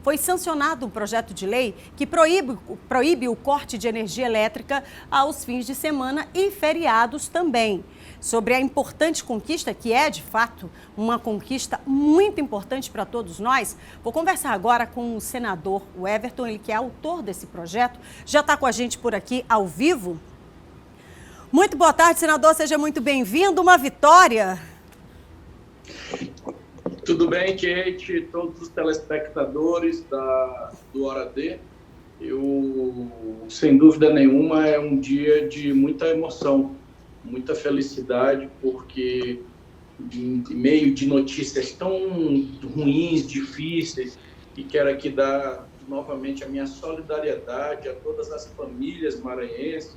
foi sancionado um projeto de lei que proíbe o corte de energia elétrica aos fins de semana e feriados também. Sobre a importante conquista, que é, de fato, uma conquista muito importante para todos nós, vou conversar agora com o senador Everton, ele que é autor desse projeto, já está com a gente por aqui ao vivo. Muito boa tarde, senador, seja muito bem-vindo, uma vitória. Tudo bem, Kate, todos os telespectadores do Hora D. Sem dúvida nenhuma, é um dia de muita emoção, muita felicidade, porque em meio de notícias tão ruins, difíceis, e quero aqui dar novamente a minha solidariedade a todas as famílias maranhenses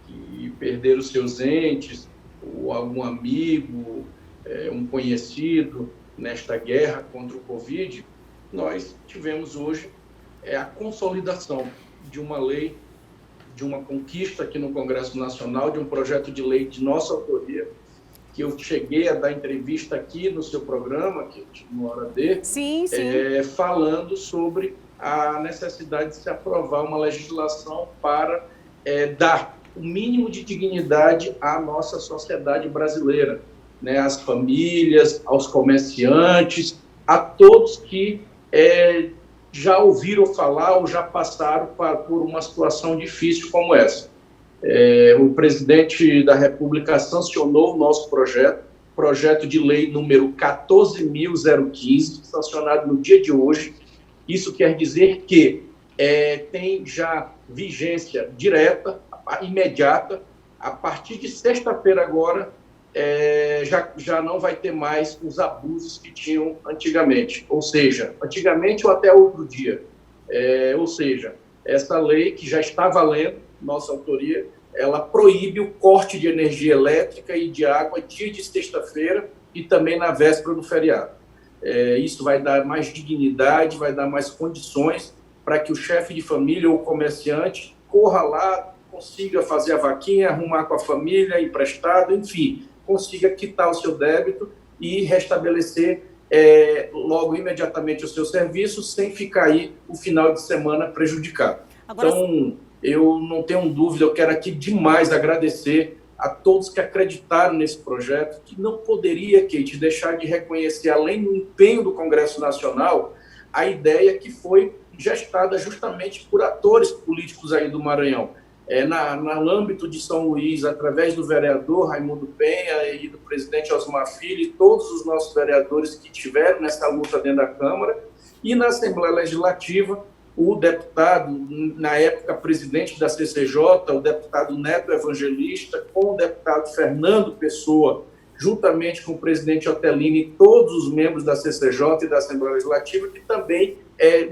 que perderam seus entes, ou algum amigo, um conhecido nesta guerra contra o Covid. Nós tivemos hoje a consolidação de uma lei, de uma conquista aqui no Congresso Nacional, de um projeto de lei de nossa autoria, que eu cheguei a dar entrevista aqui no seu programa, que no Hora D, sim. Falando sobre a necessidade de se aprovar uma legislação para dar o mínimo de dignidade à nossa sociedade brasileira, né, às famílias, aos comerciantes, a todos que já ouviram falar ou já passaram por uma situação difícil como essa. O presidente da República sancionou o nosso projeto de lei número 14.015, sancionado no dia de hoje. Isso quer dizer que tem já vigência direta, imediata. A partir de sexta-feira agora, já não vai ter mais os abusos que tinham antigamente. Ou seja, antigamente ou até outro dia. Ou seja, essa lei que já está valendo, nossa autoria, ela proíbe o corte de energia elétrica e de água dia de sexta-feira e também na véspera do feriado. Isso vai dar mais dignidade, vai dar mais condições para que o chefe de família ou comerciante corra lá, consiga fazer a vaquinha, arrumar com a família, emprestado, enfim, consiga quitar o seu débito e restabelecer logo imediatamente o seu serviço sem ficar aí o final de semana prejudicado. Agora, então, eu não tenho dúvida, eu quero aqui demais agradecer a todos que acreditaram nesse projeto, que não poderia, Kate, deixar de reconhecer, além do empenho do Congresso Nacional, a ideia que foi gestada justamente por atores políticos aí do Maranhão. No âmbito de São Luís, através do vereador Raimundo Penha e do presidente Osmar Filho, e todos os nossos vereadores que tiveram nessa luta dentro da Câmara, e na Assembleia Legislativa, o deputado, na época, presidente da CCJ, o deputado Neto Evangelista, com o deputado Fernando Pessoa, juntamente com o presidente Otelini e todos os membros da CCJ e da Assembleia Legislativa, que também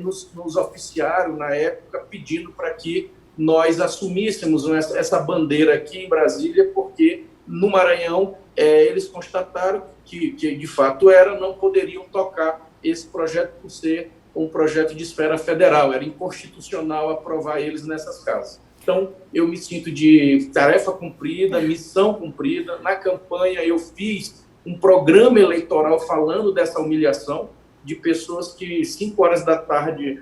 nos oficiaram, na época, pedindo para que nós assumíssemos essa bandeira aqui em Brasília, porque no Maranhão eles constataram que de fato não poderiam tocar esse projeto por ser um projeto de esfera federal, era inconstitucional aprovar eles nessas casas. Então, eu me sinto de tarefa cumprida, missão cumprida. Na campanha, eu fiz um programa eleitoral falando dessa humilhação de pessoas que, 5 horas da tarde,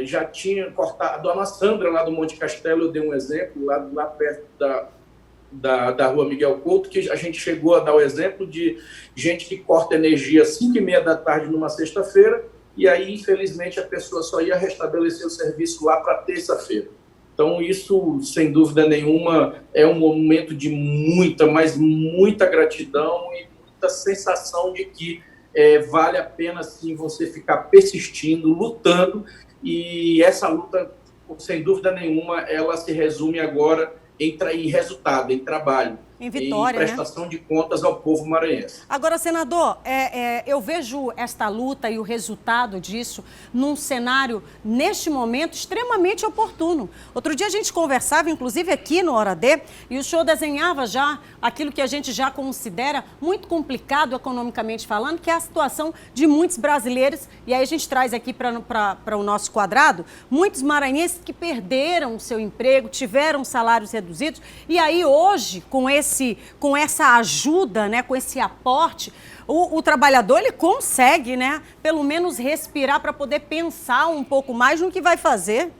já tinham cortado. A dona Sandra, lá do Monte Castelo, eu dei um exemplo, lá perto da rua Miguel Couto, que a gente chegou a dar o exemplo de gente que corta energia às 5h30 da tarde numa sexta-feira, e aí, infelizmente, a pessoa só ia restabelecer o serviço lá para terça-feira. Então, isso, sem dúvida nenhuma, é um momento de muita, mas muita gratidão e muita sensação de que vale a pena, sim, você ficar persistindo, lutando, e essa luta, sem dúvida nenhuma, ela se resume agora em resultado, em trabalho, em vitória, em prestação de contas ao povo maranhense. Agora, senador, eu vejo esta luta e o resultado disso num cenário, neste momento, extremamente oportuno. Outro dia a gente conversava, inclusive aqui no Hora D, e o senhor desenhava já aquilo que a gente já considera muito complicado economicamente falando, que é a situação de muitos brasileiros, e aí a gente traz aqui para o nosso quadrado, muitos maranhenses que perderam o seu emprego, tiveram salários reduzidos, e aí hoje, com essa ajuda, né, com esse aporte, o trabalhador ele consegue, né, pelo menos respirar para poder pensar um pouco mais no que vai fazer.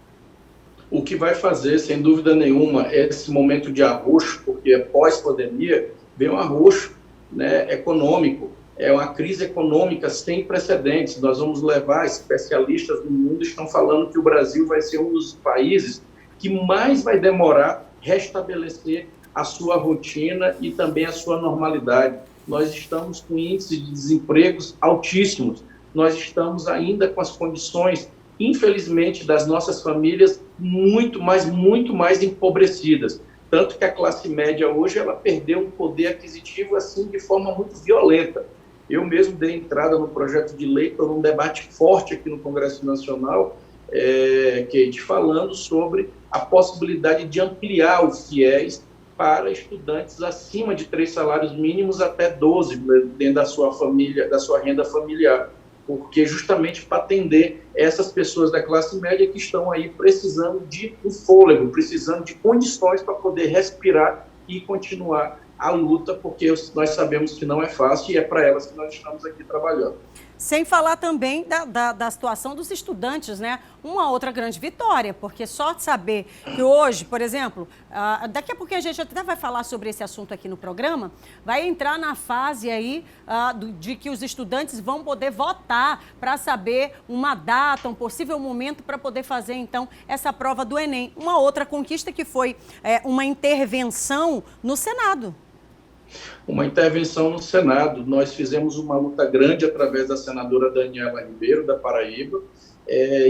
O que vai fazer, sem dúvida nenhuma, esse momento de arroxo, porque pós-pandemia vem um arroxo, né, econômico. É uma crise econômica sem precedentes. Nós vamos levar, especialistas do mundo estão falando que o Brasil vai ser um dos países que mais vai demorar restabelecer a sua rotina e também a sua normalidade. Nós estamos com índices de desempregos altíssimos. Nós estamos ainda com as condições, infelizmente, das nossas famílias muito mais empobrecidas. Tanto que a classe média hoje ela perdeu um poder aquisitivo assim de forma muito violenta. Eu mesmo dei entrada no projeto de lei para um debate forte aqui no Congresso Nacional, Kate, falando sobre a possibilidade de ampliar o FIES para estudantes acima de 3 salários mínimos até 12 dentro da sua família, da sua renda familiar, porque justamente para atender essas pessoas da classe média que estão aí precisando de um fôlego, precisando de condições para poder respirar e continuar a luta, porque nós sabemos que não é fácil e é para elas que nós estamos aqui trabalhando. Sem falar também da situação dos estudantes, né? Uma outra grande vitória, porque só de saber que hoje, por exemplo, daqui a pouquinho a gente até vai falar sobre esse assunto aqui no programa, vai entrar na fase aí de que os estudantes vão poder votar para saber uma data, um possível momento para poder fazer, então, essa prova do Enem. Uma outra conquista que foi uma intervenção no Senado. Uma intervenção no Senado. Nós fizemos uma luta grande através da senadora Daniela Ribeiro, da Paraíba.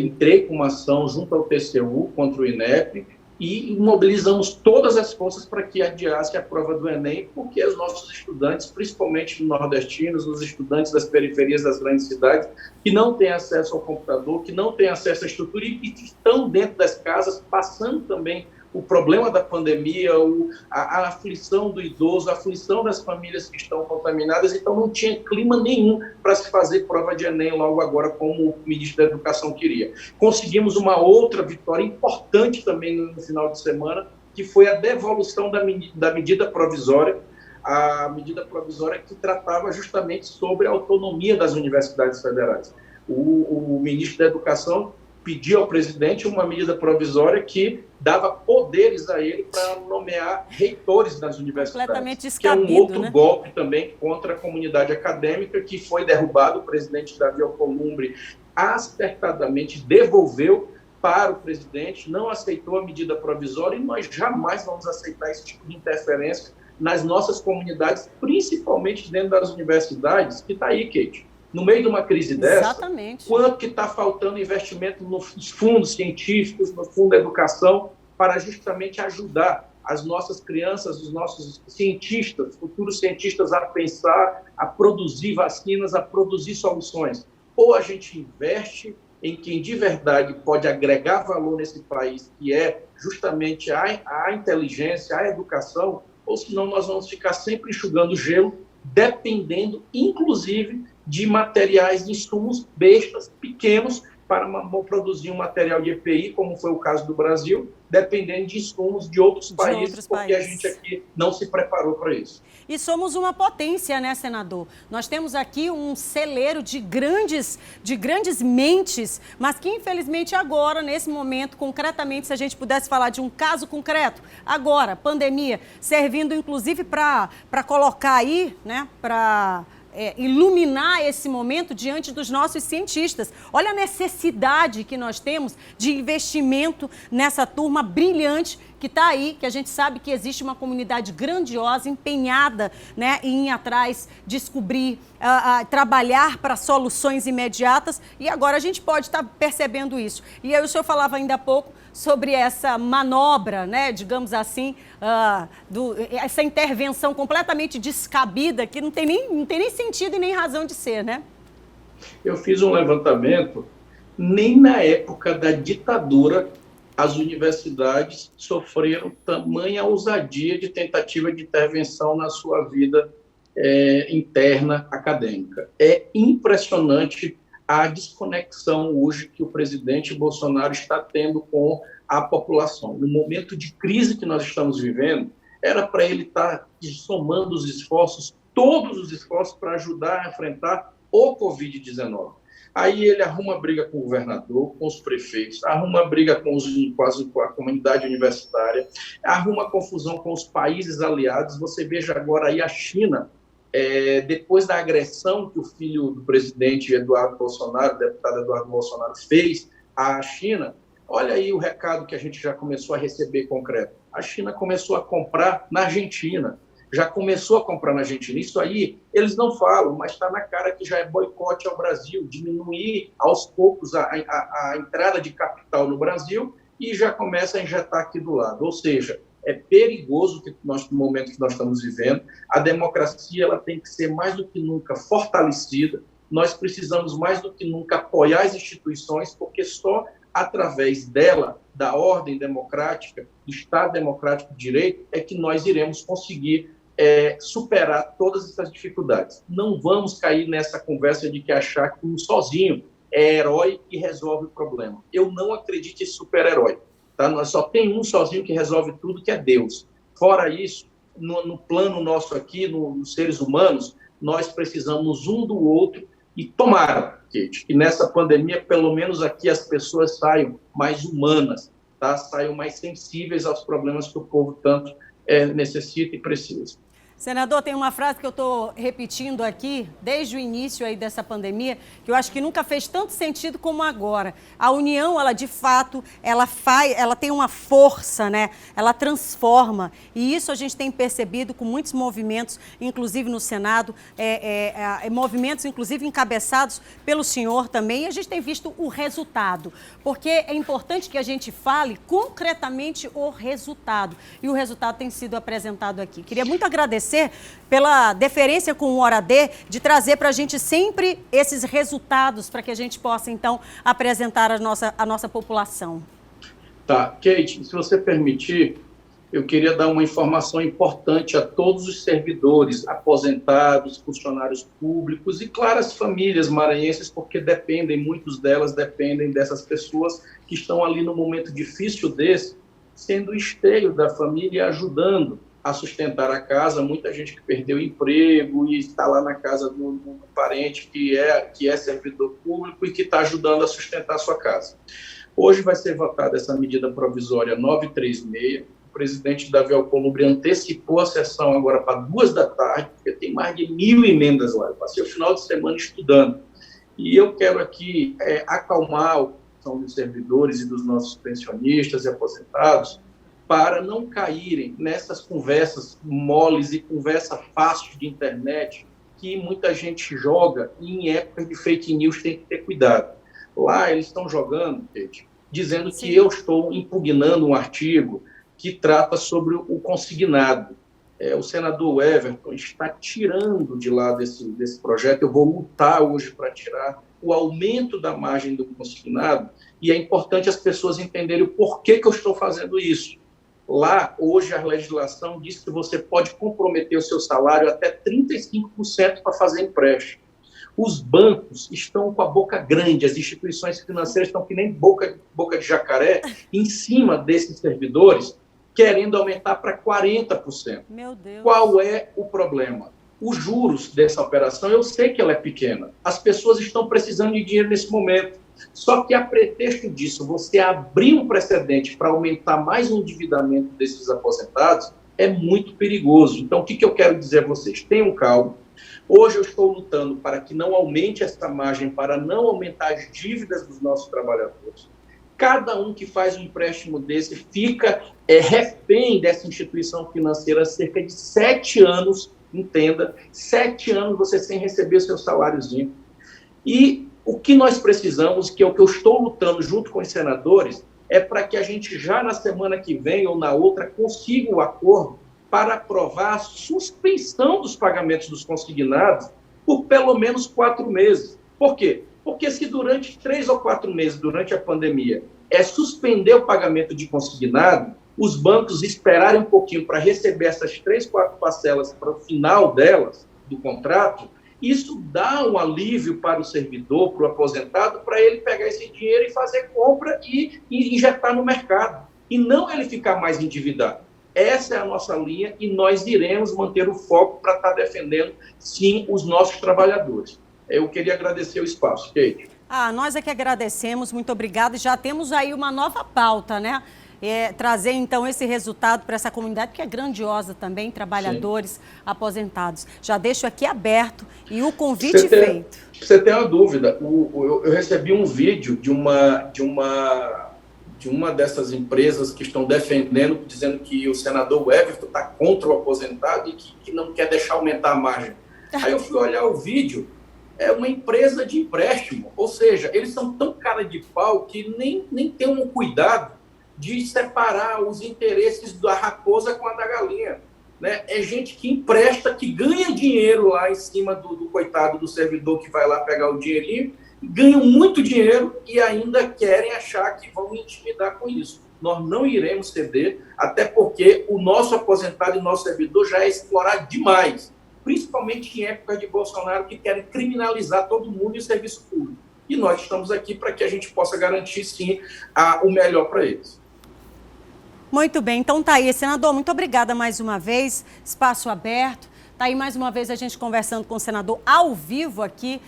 Entrei com uma ação junto ao TCU contra o INEP e mobilizamos todas as forças para que adiasse a prova do Enem, porque os nossos estudantes, principalmente nordestinos, os estudantes das periferias das grandes cidades, que não têm acesso ao computador, que não têm acesso à estrutura e que estão dentro das casas, passando também o problema da pandemia, a aflição do idoso, a aflição das famílias que estão contaminadas, então não tinha clima nenhum para se fazer prova de Enem logo agora, como o ministro da Educação queria. Conseguimos uma outra vitória importante também no final de semana, que foi a devolução da medida provisória, a medida provisória que tratava justamente sobre a autonomia das universidades federais. O ministro da Educação pediu ao presidente uma medida provisória que dava poderes a ele para nomear reitores das universidades. Completamente descabido, que é um outro né? golpe também contra a comunidade acadêmica, que foi derrubado. O presidente Davi Alcolumbre acertadamente devolveu para o presidente, não aceitou a medida provisória e nós jamais vamos aceitar esse tipo de interferência nas nossas comunidades, principalmente dentro das universidades, que está aí, Kate. No meio de uma crise dessa, exatamente, quanto que está faltando investimento nos fundos científicos, no fundo da educação, para justamente ajudar as nossas crianças, os nossos cientistas, futuros cientistas, a pensar, a produzir vacinas, a produzir soluções. Ou a gente investe em quem de verdade pode agregar valor nesse país, que é justamente a inteligência, a educação, ou senão nós vamos ficar sempre enxugando gelo, dependendo, inclusive, de materiais, de insumos bestas, pequenos, para produzir um material de EPI, como foi o caso do Brasil, dependendo de insumos de outros países, porque a gente aqui não se preparou para isso. E somos uma potência, né, senador? Nós temos aqui um celeiro de grandes mentes, mas que infelizmente agora, nesse momento, concretamente, se a gente pudesse falar de um caso concreto, agora, pandemia, servindo inclusive para colocar aí, né, para iluminar esse momento diante dos nossos cientistas. Olha a necessidade que nós temos de investimento nessa turma brilhante que está aí, que a gente sabe que existe uma comunidade grandiosa, empenhada, né, em ir atrás, descobrir, trabalhar para soluções imediatas, e agora a gente pode estar percebendo isso. E aí o senhor falava ainda há pouco sobre essa manobra, né, digamos assim, essa intervenção completamente descabida, que não tem nem sentido e nem razão de ser, né? Eu fiz um levantamento, nem na época da ditadura as universidades sofreram tamanha ousadia de tentativa de intervenção na sua vida interna acadêmica. É impressionante a desconexão hoje que o presidente Bolsonaro está tendo com a população. No momento de crise que nós estamos vivendo, era para ele estar somando os esforços todos os esforços para ajudar a enfrentar o Covid-19. Aí ele arruma briga com o governador, com os prefeitos, arruma briga com a comunidade universitária, arruma confusão com os países aliados. Você veja agora aí a China, depois da agressão que o filho do presidente Eduardo Bolsonaro, o deputado Eduardo Bolsonaro, fez à China, olha aí o recado que a gente já começou a receber concreto. A China começou a comprar na Argentina. Já começou a comprar na Argentina. Isso aí, eles não falam, mas está na cara que já é boicote ao Brasil, diminuir aos poucos a entrada de capital no Brasil e já começa a injetar aqui do lado. Ou seja, é perigoso no momento que nós estamos vivendo. A democracia ela tem que ser mais do que nunca fortalecida. Nós precisamos mais do que nunca apoiar as instituições, porque só através dela, da ordem democrática, do Estado democrático de direito, é que nós iremos conseguir superar todas essas dificuldades. Não vamos cair nessa conversa de que achar que um sozinho é herói e resolve o problema. Eu não acredito em super-herói. Tá? Nós só tem um sozinho que resolve tudo, que é Deus. Fora isso, no plano nosso aqui, nos seres humanos, nós precisamos um do outro e tomara, Kate, que nessa pandemia, pelo menos aqui, as pessoas saiam mais humanas, tá? Saiam mais sensíveis aos problemas que o povo tanto necessita e precisa. Senador, tem uma frase que eu estou repetindo aqui desde o início aí dessa pandemia, que eu acho que nunca fez tanto sentido como agora. A união, ela de fato, ela tem uma força, né? Ela transforma. E isso a gente tem percebido com muitos movimentos, inclusive no Senado, movimentos inclusive encabeçados pelo senhor também. E a gente tem visto o resultado, porque é importante que a gente fale concretamente o resultado. E o resultado tem sido apresentado aqui. Queria muito agradecer pela deferência com o Hora D, de trazer para a gente sempre esses resultados, para que a gente possa, então, apresentar a nossa população. Tá, Kate, se você permitir, eu queria dar uma informação importante a todos os servidores, aposentados, funcionários públicos e, claro, as famílias maranhenses, porque muitas delas dependem dessas pessoas que estão ali no momento difícil desse, sendo o esteio da família e ajudando a sustentar a casa. Muita gente que perdeu o emprego e está lá na casa do parente que é servidor público e que está ajudando a sustentar a sua casa. Hoje vai ser votada essa medida provisória 936. O presidente Davi Alcolumbre antecipou a sessão agora para 2 da tarde, porque tem mais de 1.000 emendas lá. Eu passei o final de semana estudando. E eu quero aqui acalmar a questão dos servidores e dos nossos pensionistas e aposentados, para não caírem nessas conversas moles e conversa fácil de internet que muita gente joga e em época de fake news tem que ter cuidado. Lá eles estão jogando, Kate, dizendo que eu estou impugnando um artigo que trata sobre o consignado. O senador Everton está tirando de lá desse projeto. Eu vou lutar hoje para tirar o aumento da margem do consignado e é importante as pessoas entenderem o porquê que eu estou fazendo isso. Lá, hoje, a legislação diz que você pode comprometer o seu salário até 35% para fazer empréstimo. Os bancos estão com a boca grande, as instituições financeiras estão que nem boca de jacaré, em cima desses servidores, querendo aumentar para 40%. Meu Deus. Qual é o problema? Os juros dessa operação, eu sei que ela é pequena. As pessoas estão precisando de dinheiro nesse momento. Só que, a pretexto disso, você abrir um precedente para aumentar mais o endividamento desses aposentados é muito perigoso. Então, o que eu quero dizer a vocês? Tenham calma. Hoje eu estou lutando para que não aumente essa margem, para não aumentar as dívidas dos nossos trabalhadores. Cada um que faz um empréstimo desse fica refém dessa instituição financeira cerca de 7 anos, entenda, 7 anos você sem receber seu saláriozinho. E o que nós precisamos, que é o que eu estou lutando junto com os senadores, é para que a gente já na semana que vem ou na outra consiga um acordo para aprovar a suspensão dos pagamentos dos consignados por pelo menos 4 meses. Por quê? Porque se durante 3 ou 4 meses, durante a pandemia, suspender o pagamento de consignado, os bancos esperarem um pouquinho para receber essas 3, 4 parcelas para o final delas, do contrato, isso dá um alívio para o servidor, para o aposentado, para ele pegar esse dinheiro e fazer compra e injetar no mercado. E não ele ficar mais endividado. essa é a nossa linha e nós iremos manter o foco para estar defendendo, sim, os nossos trabalhadores. Eu queria agradecer o espaço, Kate. Nós é que agradecemos, muito obrigada. Já temos aí uma nova pauta, né? Trazer, então, esse resultado para essa comunidade, que é grandiosa também, trabalhadores, sim, aposentados. Já deixo aqui aberto e o convite feito. Você tem uma dúvida, eu recebi um vídeo de uma dessas empresas que estão defendendo, dizendo que o senador Everton está contra o aposentado e que não quer deixar aumentar a margem. Aí eu fui olhar o vídeo, é uma empresa de empréstimo, ou seja, eles são tão cara de pau que nem tem um cuidado de separar os interesses da raposa com a da galinha. Né? É gente que empresta, que ganha dinheiro lá em cima do coitado do servidor que vai lá pegar o dinheirinho, ganham muito dinheiro e ainda querem achar que vão me intimidar com isso. Nós não iremos ceder, até porque o nosso aposentado e nosso servidor já é explorado demais, principalmente em época de Bolsonaro, que querem criminalizar todo mundo e o serviço público. E nós estamos aqui para que a gente possa garantir, sim, o melhor para eles. Muito bem, então tá aí, senador, muito obrigada mais uma vez, espaço aberto. Tá aí mais uma vez a gente conversando com o senador ao vivo aqui